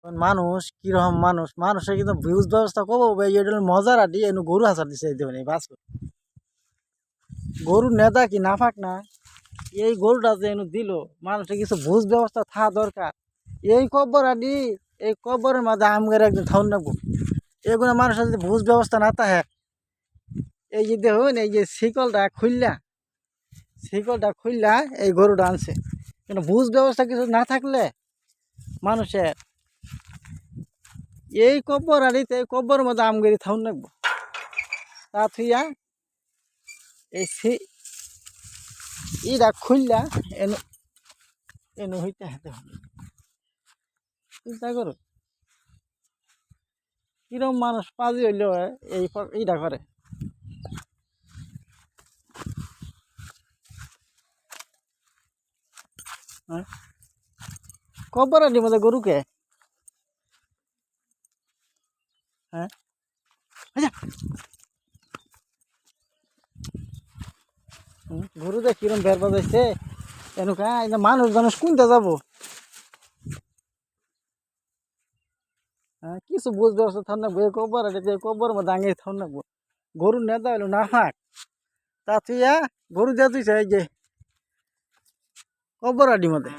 মানুষ কিরকম মানুষ মানুষের কিন্তু ভিউজ ব্যবস্থা করবো এটা মজার আডি এনে গরু হাসার দিছে দেবেন এই বাস গরুর নেতা কি না ফাক না এই গরুটা যে এনে দিল মানুষের কিছু ভুজ ব্যবস্থা থাকা দরকার এই কব্বর আডি এই কব্বরের মাঝে আমগের একদিন থাউন নেবো এগুলো মানুষের যদি ভুজ ব্যবস্থা না থাকে এই যে দেখুন এই যে শিকলটা খুললা এই গরুটা আনছে কিন্তু ভুজ ব্যবস্থা কিছু না থাকলে মানুষের এই কব্বর আড়িতে এই কব্বরের মধ্যে আমগেরি থাউন রাখবো তা থুইয়া এই ইটা খুললা এনু এনু হইতে হাতে হবে চিন্তা করো কিরম মানুষ পাজি হইলেও এই ইটা করে হ্যাঁ কব্বর আড়ির মধ্যে গরুকে হ্যাঁ আচ্ছা গরু দেখ কিরম বের বাজাইছে এনেকা মানুষ জানুষ কোনটা যাবো হ্যাঁ কিছু বুঝতে পারছো থাম না বই কব্বর আড়িতে কব্বর মধ্যে আঙে থাম না গরুর নেতা হইলো না ফাঁক তা তুই গরু দিয়ে তুই এই যে কব্বর আড়ির মধ্যে